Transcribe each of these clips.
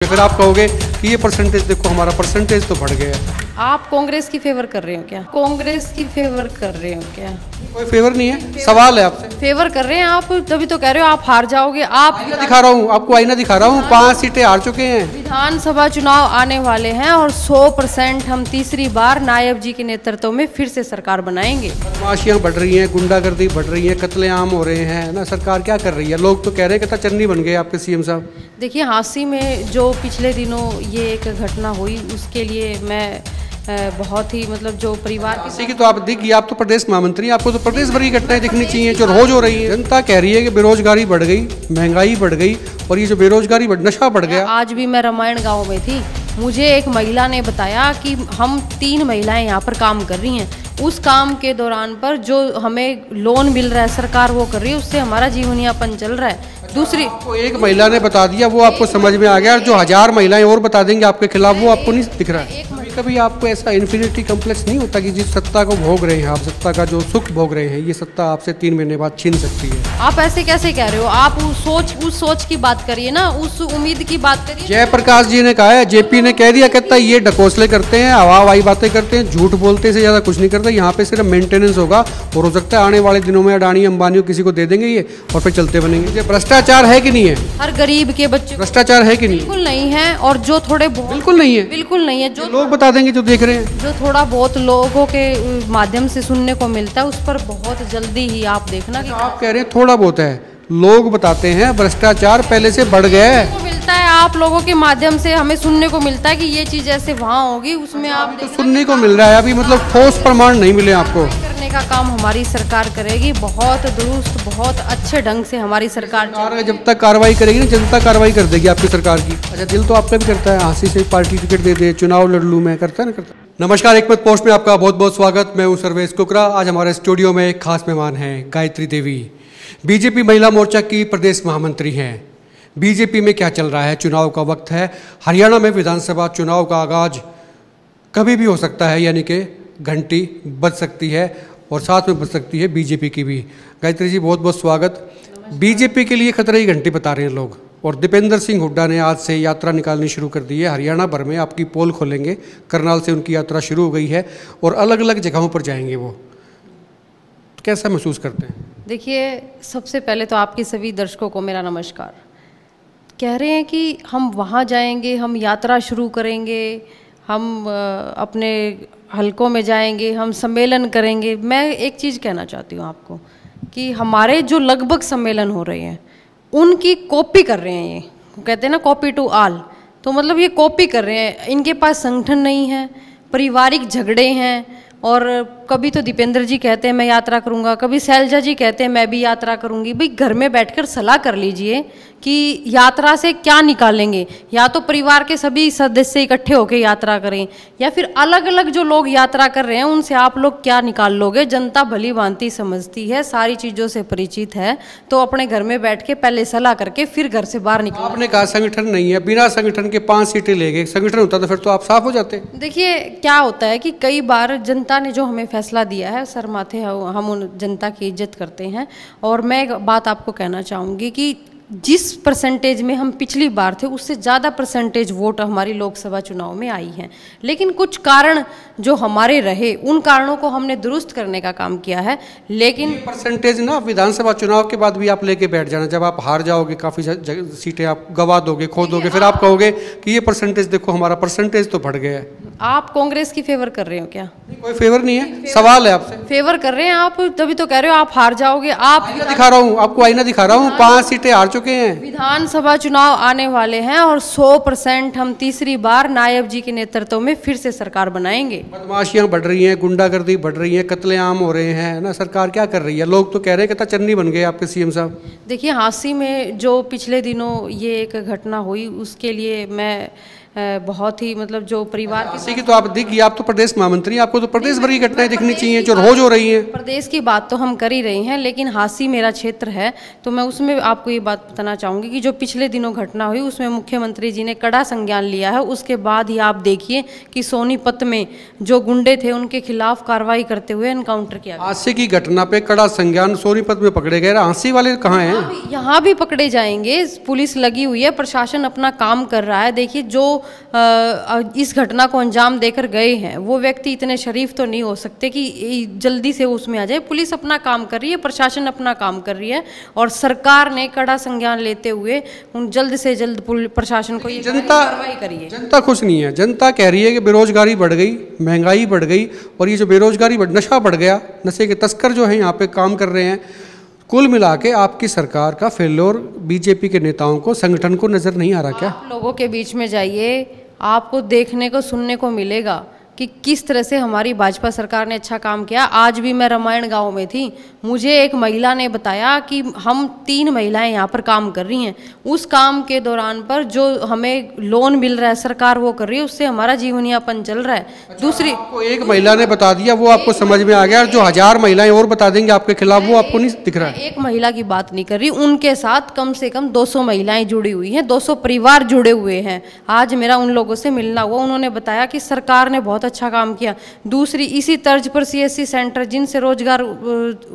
फिर आप कहोगे कि ये परसेंटेज देखो हमारा परसेंटेज तो बढ़ गया है। आप कांग्रेस की फेवर कर रहे हो क्या? कांग्रेस की फेवर कर रहे हो क्या? कोई फेवर नहीं है, सवाल है आपसे। फेवर कर रहे हैं आप, तभी तो कह रहे हो आप हार जाओगे। आप आईना दिखा रहा हूँ आपको, आईना दिखा रहा हूँ। 5 सीटें हार चुके हैं। विधानसभा चुनाव आने वाले हैं और 100% हम तीसरी बार नायब जी के नेतृत्व में फिर से सरकार बनाएंगे। बदमाशियाँ बढ़ रही हैं, गुंडागर्दी बढ़ रही है, कत्लेआम हो रहे हैं ना। सरकार क्या कर रही है? लोग तो कह रहे हैं कि चन्नी बन गए आपके सीएम साहब। देखिए, हांसी में जो पिछले दिनों ये एक घटना हुई, उसके लिए मैं बहुत ही जो परिवार किसी की तो आप देखिए, आप तो प्रदेश महामंत्री, आपको तो प्रदेश भर की घटनाएं दिखनी चाहिए जो रोज हो रही है। जनता कह रही है कि बेरोजगारी बढ़ गई, महंगाई बढ़ गई और ये जो बेरोजगारी नशा बढ़ गया। आज भी मैं रामायण गांव में थी, मुझे एक महिला ने बताया कि हम 3 महिलाएं यहाँ पर काम कर रही हैं। उस काम के दौरान पर जो हमें लोन मिल रहा है सरकार वो कर रही है, उससे हमारा जीवन यापन चल रहा है। दूसरी आपको एक महिला ने बता दिया, वो आपको समझ में आ गया। जो 1000 महिलाएं और बता देंगे आपके खिलाफ, वो आपको नहीं दिख रहा है। कभी आपको ऐसा इन्फिनिटी कम्प्लेक्स नहीं होता कि जिस सत्ता को भोग रहे हैं आप, सत्ता का जो सुख भोग रहे हैं, ये सत्ता आपसे 3 महीने बाद छीन सकती है। आप ऐसे कैसे कह रहे हो? आप उस सोच की बात करिए ना, उस उम्मीद की बात करिए। जयप्रकाश जी ने कहा है, जेपी ने कह दिया, कहता है ये ढकोसले करते हैं, हवाई बातें करते हैं, झूठ बोलते से ज्यादा कुछ नहीं करते। यहाँ पे सिर्फ मेंटेनेंस होगा और हो सकता है आने वाले दिनों में अडानी अंबानी किसी को दे देंगे ये और फिर चलते बनेंगे। भ्रष्टाचार है कि नहीं है? हर गरीब के बच्चे भ्रष्टाचार है कि नहीं? बिल्कुल नहीं है। और जो थोड़े बिल्कुल नहीं है, बिल्कुल नहीं है। जो लोग बता देंगे जो देख रहे हैं, जो थोड़ा बहुत लोगों के माध्यम से सुनने को मिलता है, उस पर बहुत जल्दी ही आप देखना कि आप कह रहे हैं थोड़ा बहुत है, लोग बताते हैं भ्रष्टाचार पहले से बढ़ गया है। मिलता है आप लोगों के माध्यम से हमें सुनने को मिलता है कि ये चीज ऐसे वहाँ होगी, उसमें आप तो सुनने को मिल रहा है अभी, ठोस प्रमाण नहीं मिले आपको। करने का काम हमारी सरकार करेगी, बहुत दुरुस्त, बहुत अच्छे ढंग से हमारी सरकार जब तक कार्रवाई करेगी ना, जनता कार्रवाई कर देगी आपकी सरकार की। अच्छा, दिल तो आपका भी करता है हांसी से पार्टी टिकट दे दे, चुनाव लड़ लूं मैं, करता है ना? करता। नमस्कार, एक मत पोस्ट में आपका बहुत बहुत स्वागत। मैं हूं सर्वेश कुकरा। आज हमारे स्टूडियो में एक खास मेहमान हैं, गायत्री देवी, बीजेपी महिला मोर्चा की प्रदेश महामंत्री हैं। बीजेपी में क्या चल रहा है? चुनाव का वक्त है, हरियाणा में विधानसभा चुनाव का आगाज कभी भी हो सकता है, यानी कि घंटी बज सकती है और साथ में बज सकती है बीजेपी की भी। गायत्री जी, बहुत बहुत स्वागत। बीजेपी के लिए खतरे की घंटी बता रहे हैं लोग, और दीपेंद्र सिंह हुड्डा ने आज से यात्रा निकालनी शुरू कर दी है। हरियाणा भर में आपकी पोल खोलेंगे, करनाल से उनकी यात्रा शुरू हो गई है और अलग अलग जगहों पर जाएंगे वो। कैसा महसूस करते हैं? देखिए, सबसे पहले तो आपके सभी दर्शकों को मेरा नमस्कार। कह रहे हैं कि हम वहाँ जाएंगे, हम यात्रा शुरू करेंगे, हम अपने हलकों में जाएंगे, हम सम्मेलन करेंगे। मैं एक चीज़ कहना चाहती हूँ आपको कि हमारे जो लगभग सम्मेलन हो रहे हैं उनकी कॉपी कर रहे हैं। ये कहते हैं ना, कॉपी टू ऑल। तो ये कॉपी कर रहे हैं। इनके पास संगठन नहीं है, पारिवारिक झगड़े हैं, और कभी तो दीपेंद्र जी कहते हैं मैं यात्रा करूंगा, कभी शैलजा जी कहते हैं मैं भी यात्रा करूंगी। भाई, घर में बैठकर सलाह कर लीजिए कि यात्रा से क्या निकालेंगे। या तो परिवार के सभी सदस्य इकट्ठे होकर यात्रा करें, या फिर अलग अलग जो लोग यात्रा कर रहे हैं उनसे आप लोग क्या निकाल लोगे। जनता भली भांति समझती है, सारी चीज़ों से परिचित है, तो अपने घर में बैठ के पहले सलाह करके फिर घर से बाहर निकलो। आपने कहा संगठन नहीं है, बिना संगठन के 5 सीटें ले गए। संगठन होता तो फिर तो आप साफ हो जाते। देखिए, क्या होता है कि कई बार जनता ने जो हमें फैसला दिया है, सर माथे हम उन जनता की इज्जत करते हैं। और मैं एक बात आपको कहना चाहूँगी कि जिस परसेंटेज में हम पिछली बार थे, उससे ज़्यादा परसेंटेज वोट हमारी लोकसभा चुनाव में आई हैं। लेकिन कुछ कारण जो हमारे रहे, उन कारणों को हमने दुरुस्त करने का काम किया है। लेकिन परसेंटेज ना विधानसभा चुनाव के बाद भी आप लेके बैठ जाना। जब आप हार जाओगे, काफ़ी सीटें आप गवा दोगे, खो दोगे, फिर आप कहोगे कि ये परसेंटेज देखो हमारा परसेंटेज तो बढ़ गया है। आप कांग्रेस की फेवर कर रहे हो क्या? कोई फेवर नहीं है, सवाल है आपसे। फेवर कर रहे हैं आप, तभी तो कह रहे हो आप हार जाओगे। आप दिखा रहा हूँ आपको, आईना दिखा रहा हूँ। 5 सीटें हार चुके हैं। विधानसभा चुनाव आने वाले हैं और 100% हम तीसरी बार नायब जी के नेतृत्व में फिर से सरकार बनाएंगे। बदमाशियाँ बढ़ रही हैं, गुंडागर्दी बढ़ रही है, कत्लेआम हो रहे हैं ना। सरकार क्या कर रही है? लोग तो कह रहे हैं कि चन्नी बन गए आपके सीएम साहब। देखिए, हांसी में जो पिछले दिनों ये एक घटना हुई, उसके लिए मैं बहुत ही जो परिवार हाँसी की तो आप देखिए, आप तो प्रदेश महामंत्री हैं, आपको तो प्रदेश भर की घटनाएं दिखनी चाहिए जो रोज हो रही हैं। प्रदेश की बात तो हम कर ही रहे हैं, लेकिन हांसी मेरा क्षेत्र है, तो मैं उसमें आपको ये बात बताना चाहूँगी कि जो पिछले दिनों घटना हुई उसमें मुख्यमंत्री जी ने कड़ा संज्ञान लिया है। उसके बाद ही आप देखिए कि सोनीपत में जो गुंडे थे उनके खिलाफ कार्रवाई करते हुए एनकाउंटर किया गया। हादसे की घटना पे कड़ा संज्ञान, सोनीपत में पकड़े गए, हाँसी वाले कहाँ हैं? यहाँ भी पकड़े जाएंगे, पुलिस लगी हुई है, प्रशासन अपना काम कर रहा है। देखिए जो इस घटना को अंजाम देकर गए हैं वो व्यक्ति इतने शरीफ तो नहीं हो सकते कि जल्दी से उसमें आ जाए। पुलिस अपना काम कर रही है, प्रशासन अपना काम कर रही है, और सरकार ने कड़ा संज्ञान लेते हुए उन जल्द से जल्द प्रशासन को ये कार्रवाई करी है। जनता खुश नहीं है, जनता कह रही है कि बेरोजगारी बढ़ गई, महंगाई बढ़ गई, और ये जो बेरोजगारी नशा बढ़ गया, नशे के तस्कर जो हैं यहाँ पे काम कर रहे हैं। कुल मिला के आपकी सरकार का फेल्योर बीजेपी के नेताओं को, संगठन को नजर नहीं आ रहा क्या? आप लोगों के बीच में जाइए, आपको देखने को सुनने को मिलेगा कि किस तरह से हमारी भाजपा सरकार ने अच्छा काम किया। आज भी मैं रामायण गांव में थी, मुझे एक महिला ने बताया कि हम 3 महिलाएं यहाँ पर काम कर रही हैं, उस काम के दौरान पर जो हमें लोन मिल रहा है सरकार वो कर रही है, उससे हमारा जीवन यापन चल रहा है। दूसरी आपको एक महिला ने बता दिया, वो आपको समझ में आ गया, और जो 1000 महिलाएं और बता देंगे आपके खिलाफ वो आपको नहीं दिख रहा है। एक महिला की बात नहीं कर रही, उनके साथ कम से कम 200 महिलाएं जुड़ी हुई हैं, 200 परिवार जुड़े हुए हैं। आज मेरा उन लोगों से मिलना हुआ, उन्होंने बताया कि सरकार ने बहुत अच्छा काम किया। दूसरी, इसी तर्ज पर सीएससी सेंटर जिनसे रोजगार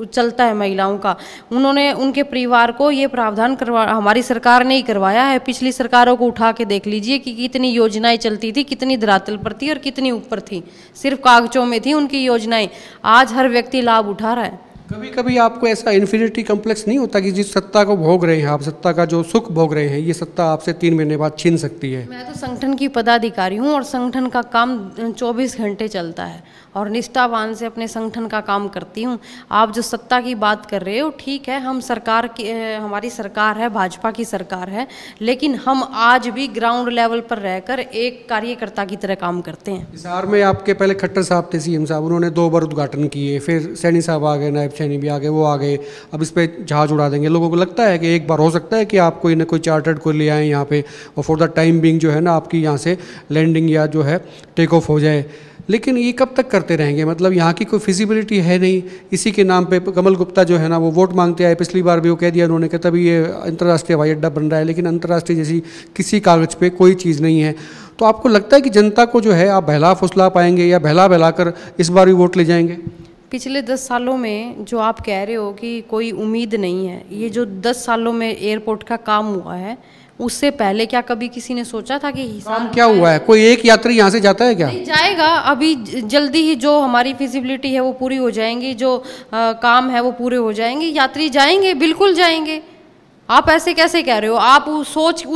चलता है महिलाओं का, उन्होंने उनके परिवार को ये प्रावधान हमारी सरकार ने ही करवाया है। पिछली सरकारों को उठा के देख लीजिए कि कितनी योजनाएं चलती थी, कितनी धरातल पर थी और कितनी ऊपर थी, सिर्फ कागजों में थी उनकी योजनाएं। आज हर व्यक्ति लाभ उठा रहा है। कभी कभी आपको ऐसा इन्फिनिटी कम्प्लेक्स नहीं होता कि जिस सत्ता को भोग रहे हैं आप, सत्ता का जो सुख भोग रहे हैं, ये सत्ता आपसे 3 महीने बाद छीन सकती है? मैं तो संगठन की पदाधिकारी हूँ और संगठन का काम 24 घंटे चलता है और निष्ठावान से अपने संगठन का काम करती हूँ। आप जो सत्ता की बात कर रहे हो, ठीक है, हम सरकार की, हमारी सरकार है, भाजपा की सरकार है, लेकिन हम आज भी ग्राउंड लेवल पर रहकर एक कार्यकर्ता की तरह काम करते हैं। हिसार में आपके पहले खट्टर साहब थे सीएम साहब, उन्होंने 2 बार उद्घाटन किए, फिर सैनी साहब आ गए, नायब सैनी भी आ गए, वो आ गए, अब इस पे जहाज उड़ा देंगे। लोगों को लगता है कि एक बार हो सकता है कि आप कोई ना कोई चार्टर्ड को ले आएँ यहाँ पे, और फॉर द टाइम बिंग जो है ना आपकी यहाँ से लैंडिंग या जो है टेक ऑफ हो जाए। लेकिन ये कब तक करते रहेंगे? मतलब यहाँ की कोई फिजिबिलिटी है नहीं। इसी के नाम पे कमल गुप्ता जो है ना वो वोट मांगते आए, पिछली बार भी वो कह दिया उन्होंने कि तभी ये अंतर्राष्ट्रीय हवाई अड्डा बन रहा है, लेकिन अंतर्राष्ट्रीय जैसी किसी कागज़ पे कोई चीज़ नहीं है। तो आपको लगता है कि जनता को जो है आप बहला फुसला पाएंगे या बहला बहला कर इस बार भी वोट ले जाएंगे? पिछले 10 सालों में जो आप कह रहे हो कि कोई उम्मीद नहीं है, ये जो 10 सालों में एयरपोर्ट का काम हुआ है, उससे पहले क्या कभी किसी ने सोचा था कि काम क्या हुआ है? कोई एक यात्री यहाँ से जाता है क्या? नहीं जाएगा। अभी जल्दी ही जो हमारी फिजिबिलिटी है वो पूरी हो जाएंगी, जो काम है वो पूरे हो जाएंगे, यात्री जाएंगे, बिल्कुल जाएंगे। आप ऐसे कैसे कह रहे हो? आप उस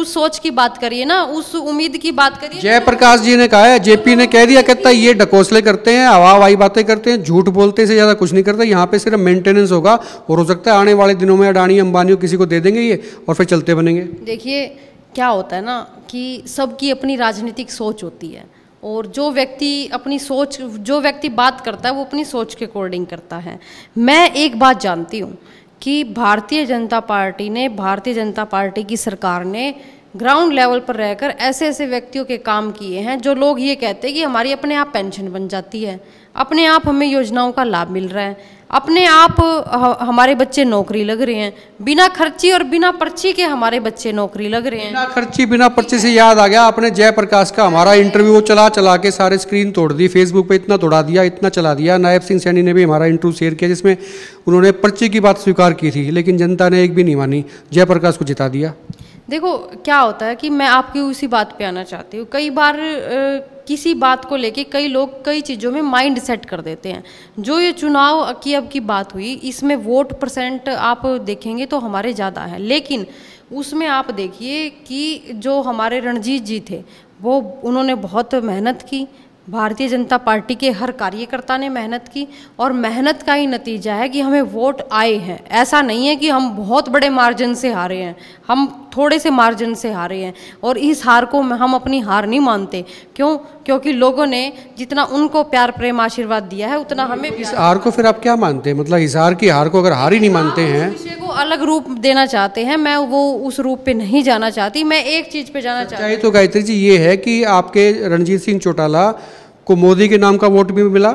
सोच की बात करिए ना, उस उम्मीद की बात करिए। जयप्रकाश जी ने कहा है, जेपी ने कह दिया, कहता है ये ढकोसले करते हैं, हवाई बातें करते हैं, झूठ बोलते से ज़्यादा कुछ नहीं करते। यहाँ पे सिर्फ मेंटेनेंस होगा और हो सकता है आने वाले दिनों में अडानी अंबानी किसी को दे देंगे ये, और फिर चलते बनेंगे। देखिए क्या होता है ना कि सबकी अपनी राजनीतिक सोच होती है, और जो व्यक्ति बात करता है वो अपनी सोच के अकॉर्डिंग करता है। मैं एक बात जानती हूँ कि भारतीय जनता पार्टी की सरकार ने ग्राउंड लेवल पर रहकर ऐसे ऐसे व्यक्तियों के काम किए हैं जो लोग ये कहते हैं कि हमारी अपने आप पेंशन बन जाती है, अपने आप हमें योजनाओं का लाभ मिल रहा है, अपने आप हमारे बच्चे नौकरी लग रहे हैं, बिना खर्ची और बिना पर्ची के हमारे बच्चे नौकरी लग रहे हैं। बिना खर्ची बिना पर्ची से याद आ गया, आपने जयप्रकाश का हमारा इंटरव्यू चला के सारे स्क्रीन तोड़ दी, फेसबुक पे इतना दौड़ा दिया, इतना चला दिया। नायब सिंह सैनी ने भी हमारा इंटरव्यू शेयर किया जिसमें उन्होंने पर्ची की बात स्वीकार की थी, लेकिन जनता ने एक भी नहीं मानी, जयप्रकाश को जिता दिया। देखो क्या होता है कि मैं आपकी उसी बात पे आना चाहती हूँ। कई बार किसी बात को लेके कई लोग कई चीज़ों में माइंड सेट कर देते हैं। जो ये चुनाव की अब की बात हुई, इसमें वोट % आप देखेंगे तो हमारे ज़्यादा है, लेकिन उसमें आप देखिए कि जो हमारे रणजीत जी थे वो उन्होंने बहुत मेहनत की, भारतीय जनता पार्टी के हर कार्यकर्ता ने मेहनत की, और मेहनत का ही नतीजा है कि हमें वोट आए हैं। ऐसा नहीं है कि हम बहुत बड़े मार्जिन से हारे हैं, हम थोड़े से मार्जिन से हारे हैं, और इस हार को हम अपनी हार नहीं मानते। क्यों? क्योंकि लोगों ने जितना उनको प्यार प्रेम आशीर्वाद दिया है उतना हमें। इस हार को फिर आप क्या मानते हैं? मतलब इस हार की हार को अगर हार ही नहीं मानते हैं, विषय को अलग रूप देना चाहते हैं, मैं वो उस रूप पे नहीं जाना चाहती, मैं एक चीज़ पे जाना चाहती हूँ। तो गायत्री जी ये है कि आपके रणजीत सिंह चौटाला आपको मोदी के नाम का वोट भी मिला,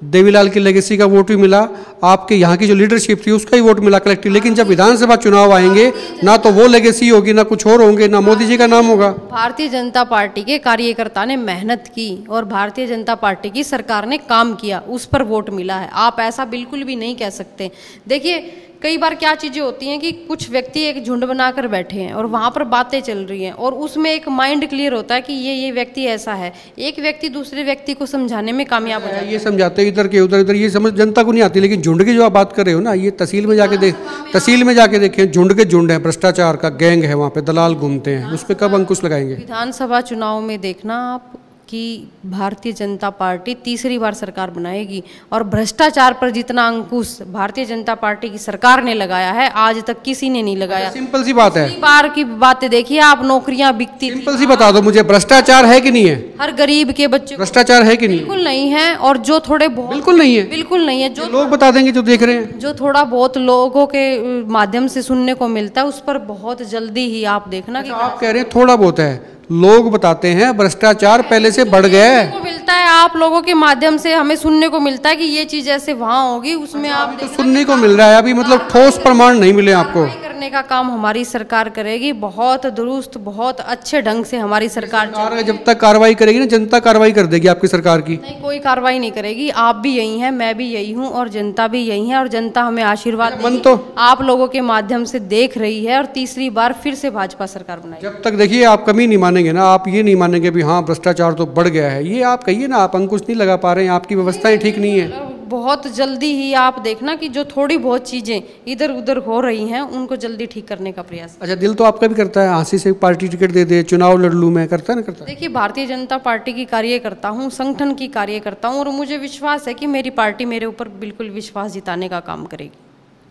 देवीलाल की लेगेसी का वोट भी मिला, आपके यहाँ की जो लीडरशिप थी उसका ही वोट मिला कलेक्टिव। लेकिन जब विधानसभा चुनाव आएंगे ना तो वो लेगेसी होगी, ना कुछ और होंगे, ना मोदी जी का नाम होगा। भारतीय जनता पार्टी के कार्यकर्ता ने मेहनत की और भारतीय जनता पार्टी की सरकार ने काम किया, उस पर वोट मिला है। आप ऐसा बिल्कुल भी नहीं कह सकते। देखिए कई बार क्या चीज़ें होती हैं कि कुछ व्यक्ति एक झुंड बनाकर बैठे हैं और वहाँ पर बातें चल रही हैं और उसमें एक माइंड क्लियर होता है कि ये व्यक्ति ऐसा है, एक व्यक्ति दूसरे व्यक्ति को समझाने में कामयाब हो जाता है। ये समझाते हैं इधर के उधर, ये समझ जनता को नहीं आती। लेकिन झुंड की जो आप बात कर रहे हो ना, ये तहसील में जाके देखें, झुंड के झुंड है, भ्रष्टाचार का गैंग है, वहाँ पे दलाल घूमते हैं, उस पर कब अंकुश लगाएंगे? विधानसभा चुनाव में देखना आप कि भारतीय जनता पार्टी तीसरी बार सरकार बनाएगी और भ्रष्टाचार पर जितना अंकुश भारतीय जनता पार्टी की सरकार ने लगाया है आज तक किसी ने नहीं लगाया। सिंपल सी बात है, बार की बातें देखिए आप, नौकरियां बिकती, सिंपल सी बता दो मुझे, भ्रष्टाचार है कि नहीं है? हर गरीब के बच्चे भ्रष्टाचार है कि नहीं? बिल्कुल नहीं है। और जो थोड़े बहुत बिल्कुल नहीं है, बिल्कुल नहीं है, जो लोग बता देंगे जो देख रहे हैं, जो थोड़ा बहुत लोगों के माध्यम से सुनने को मिलता है उस पर बहुत जल्दी ही आप देखना कि आप कह रहे हैं थोड़ा बहुत है, लोग बताते हैं भ्रष्टाचार पहले से बढ़ गया है। मिलता है आप लोगों के माध्यम से हमें सुनने को मिलता है कि ये चीज ऐसे वहाँ होगी, उसमें आप तो सुनने को मिल रहा है अभी, मतलब ठोस प्रमाण नहीं मिले आपको। करने का काम हमारी सरकार करेगी, बहुत दुरुस्त बहुत अच्छे ढंग से हमारी सरकार जब तक कार्रवाई करेगी ना, जनता कार्रवाई कर देगी आपकी सरकार की। नहीं, कोई कार्रवाई नहीं करेगी। आप भी यही हैं, मैं भी यही हूँ और जनता भी यही है और जनता हमें आशीर्वाद मन तो आप लोगों के माध्यम से देख रही है और तीसरी बार फिर से भाजपा सरकार बनाएगी। जब तक देखिए आप कमी नहीं मानेंगे ना, आप ये नहीं मानेंगे भी हाँ भ्रष्टाचार तो बढ़ गया है, ये आप कहिए ना, आप अंकुश नहीं लगा पा रहे हैं, आपकी व्यवस्थाएं ठीक नहीं है। बहुत जल्दी ही आप देखना कि जो थोड़ी बहुत चीजें इधर उधर हो रही हैं उनको जल्दी ठीक करने का प्रयास। अच्छा, दिल तो आपका भी करता है हाँसी से पार्टी टिकट दे दे, चुनाव लड़ लूं मैं, करता है ना? करता है। देखिए भारतीय जनता पार्टी की कार्यकर्ता हूँ, संगठन की कार्यकर्ता हूँ और मुझे विश्वास है कि मेरी पार्टी मेरे ऊपर बिल्कुल विश्वास जिताने का काम करेगी।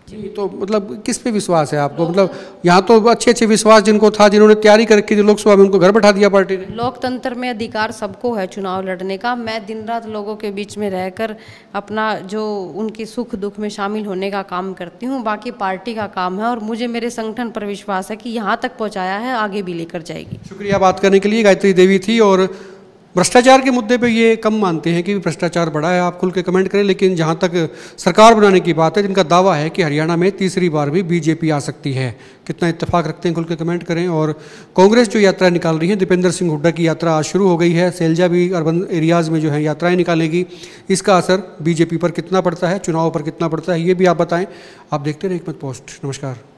जी, तो मतलब किस पे विश्वास है आपको? मतलब यहाँ तो अच्छे विश्वास जिनको था, जिन्होंने तैयारी करके जो लोकसभा में, उनको घर बैठा दिया पार्टी ने। लोकतंत्र में अधिकार सबको है चुनाव लड़ने का। मैं दिन रात लोगों के बीच में रहकर अपना जो उनके सुख दुख में शामिल होने का काम करती हूँ, बाकी पार्टी का काम है और मुझे मेरे संगठन पर विश्वास है कि यहाँ तक पहुँचाया है, आगे भी लेकर जाएगी। शुक्रिया बात करने के लिए। गायत्री देवी थी। और भ्रष्टाचार के मुद्दे पे ये कम मानते हैं कि भ्रष्टाचार बढ़ा है, आप खुल के कमेंट करें। लेकिन जहाँ तक सरकार बनाने की बात है, जिनका दावा है कि हरियाणा में तीसरी बार भी बीजेपी आ सकती है, कितना इत्तेफाक रखते हैं, खुल के कमेंट करें। और कांग्रेस जो यात्रा निकाल रही है, दीपेंद्र सिंह हुड्डा की यात्रा आज शुरू हो गई है। सैलजा भी अर्बन एरियाज़ में जो है यात्राएँ निकालेगी। इसका असर बीजेपी पर कितना पड़ता है, चुनाव पर कितना पड़ता है, ये भी आप बताएँ। आप देखते रहे एक मत पोस्ट। नमस्कार।